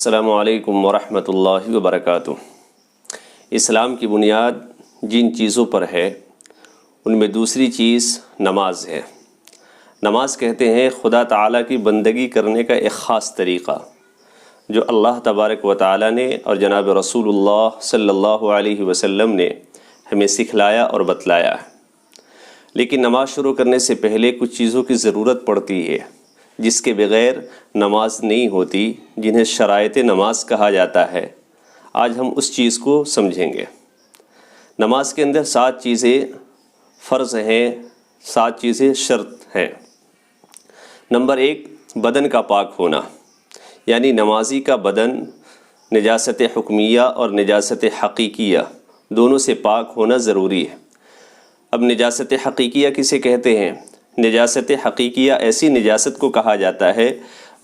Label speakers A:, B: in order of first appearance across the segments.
A: السلام علیکم ورحمۃ اللہ وبرکاتہ۔ اسلام کی بنیاد جن چیزوں پر ہے ان میں دوسری چیز نماز ہے۔ نماز کہتے ہیں خدا تعالیٰ کی بندگی کرنے کا ایک خاص طریقہ جو اللہ تبارک و تعالیٰ نے اور جناب رسول اللہ صلی اللہ علیہ وسلم نے ہمیں سکھلایا اور بتلایا ہے۔ لیکن نماز شروع کرنے سے پہلے کچھ چیزوں کی ضرورت پڑتی ہے جس کے بغیر نماز نہیں ہوتی، جنہیں شرائط نماز کہا جاتا ہے۔ آج ہم اس چیز کو سمجھیں گے۔ نماز کے اندر 7 چیزیں فرض ہیں، 7 چیزیں شرط ہیں۔ نمبر 1، بدن کا پاک ہونا، یعنی نمازی کا بدن نجاست حکمیہ اور نجاست حقیقیہ دونوں سے پاک ہونا ضروری ہے۔ اب نجاست حقیقیہ کسے کہتے ہیں؟ نجاست حقیقیہ ایسی نجاست کو کہا جاتا ہے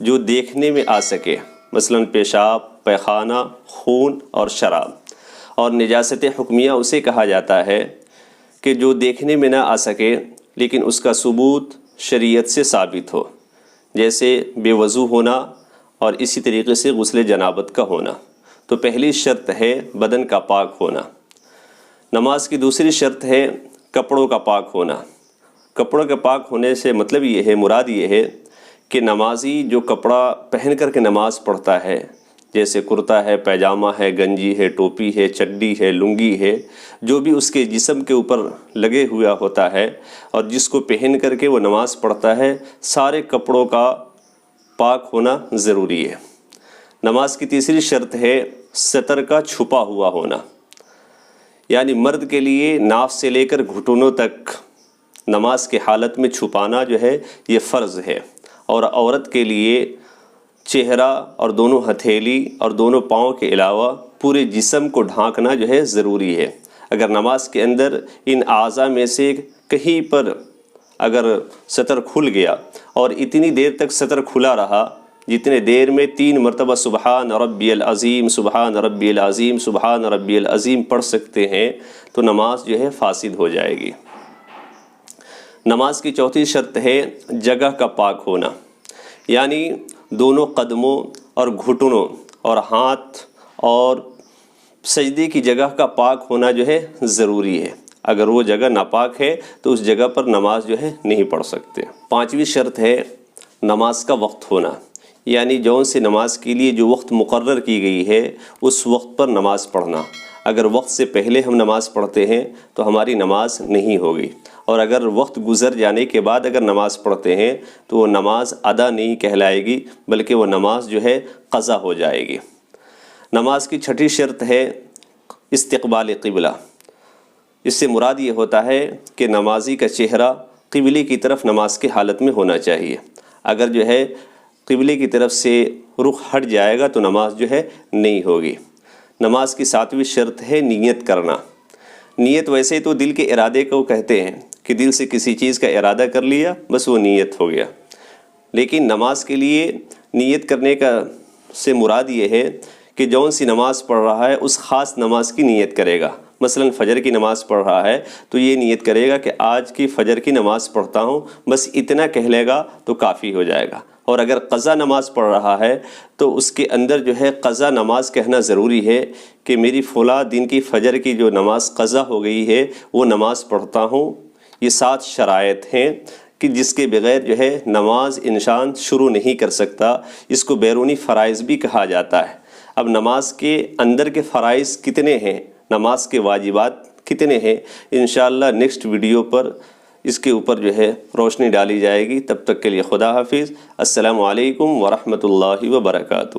A: جو دیکھنے میں آ سکے، مثلا پیشاب، پیخانہ، خون اور شراب۔ اور نجاست حکمیہ اسے کہا جاتا ہے کہ جو دیکھنے میں نہ آ سکے لیکن اس کا ثبوت شریعت سے ثابت ہو، جیسے بے وضو ہونا اور اسی طریقے سے غسل جنابت کا ہونا۔ تو پہلی شرط ہے بدن کا پاک ہونا۔ نماز کی دوسری شرط ہے کپڑوں کا پاک ہونا۔ کپڑوں کے پاک ہونے سے مطلب یہ ہے، مراد یہ ہے کہ نمازی جو کپڑا پہن کر کے نماز پڑھتا ہے، جیسے کرتا ہے، پیجامہ ہے، گنجی ہے، ٹوپی ہے، چڈی ہے، لنگی ہے، جو بھی اس کے جسم کے اوپر لگے ہوا ہوتا ہے اور جس کو پہن کر کے وہ نماز پڑھتا ہے، سارے کپڑوں کا پاک ہونا ضروری ہے۔ نماز کی تیسری شرط ہے سطر کا چھپا ہوا ہونا، یعنی مرد کے لیے ناف سے لے کر گھٹنوں تک نماز کے حالت میں چھپانا جو ہے یہ فرض ہے، اور عورت کے لیے چہرہ اور دونوں ہتھیلی اور دونوں پاؤں کے علاوہ پورے جسم کو ڈھانکنا جو ہے ضروری ہے۔ اگر نماز کے اندر ان اعضاء میں سے کہیں پر اگر سطر کھل گیا اور اتنی دیر تک سطر کھلا رہا جتنے دیر میں 3 مرتبہ سبحان ربی العظیم، سبحان ربی العظیم، سبحان ربی العظیم پڑھ سکتے ہیں، تو نماز جو ہے فاسد ہو جائے گی۔ نماز کی چوتھی شرط ہے جگہ کا پاک ہونا، یعنی دونوں قدموں اور گھٹنوں اور ہاتھ اور سجدے کی جگہ کا پاک ہونا جو ہے ضروری ہے۔ اگر وہ جگہ ناپاک ہے تو اس جگہ پر نماز جو ہے نہیں پڑھ سکتے۔ 5ویں شرط ہے نماز کا وقت ہونا، یعنی جون سے نماز کے لیے جو وقت مقرر کی گئی ہے اس وقت پر نماز پڑھنا۔ اگر وقت سے پہلے ہم نماز پڑھتے ہیں تو ہماری نماز نہیں ہوگی، اور اگر وقت گزر جانے کے بعد اگر نماز پڑھتے ہیں تو وہ نماز ادا نہیں کہلائے گی، بلکہ وہ نماز جو ہے قضا ہو جائے گی۔ نماز کی 6ٹھی شرط ہے استقبال قبلہ۔ اس سے مراد یہ ہوتا ہے کہ نمازی کا چہرہ قبلے کی طرف نماز کے حالت میں ہونا چاہیے۔ اگر جو ہے قبلے کی طرف سے رخ ہٹ جائے گا تو نماز جو ہے نہیں ہوگی۔ نماز کی 7ویں شرط ہے نیت کرنا۔ نیت ویسے تو دل کے ارادے کو کہتے ہیں کہ دل سے کسی چیز کا ارادہ کر لیا بس وہ نیت ہو گیا، لیکن نماز کے لیے نیت کرنے کا سے مراد یہ ہے کہ جون سی نماز پڑھ رہا ہے اس خاص نماز کی نیت کرے گا۔ مثلا فجر کی نماز پڑھ رہا ہے تو یہ نیت کرے گا کہ آج کی فجر کی نماز پڑھتا ہوں، بس اتنا کہہ لے گا تو کافی ہو جائے گا۔ اور اگر قضا نماز پڑھ رہا ہے تو اس کے اندر جو ہے قضا نماز کہنا ضروری ہے کہ میری فلاں دن کی فجر کی جو نماز قضا ہو گئی ہے وہ نماز پڑھتا ہوں۔ یہ 7 شرائط ہیں کہ جس کے بغیر جو ہے نماز انسان شروع نہیں کر سکتا۔ اس کو بیرونی فرائض بھی کہا جاتا ہے۔ اب نماز کے اندر کے فرائض کتنے ہیں، نماز کے واجبات کتنے ہیں، انشاءاللہ نیکسٹ ویڈیو پر اس کے اوپر جو ہے روشنی ڈالی جائے گی۔ تب تک کے لیے خدا حافظ۔ السلام علیکم ورحمۃ اللہ وبرکاتہ۔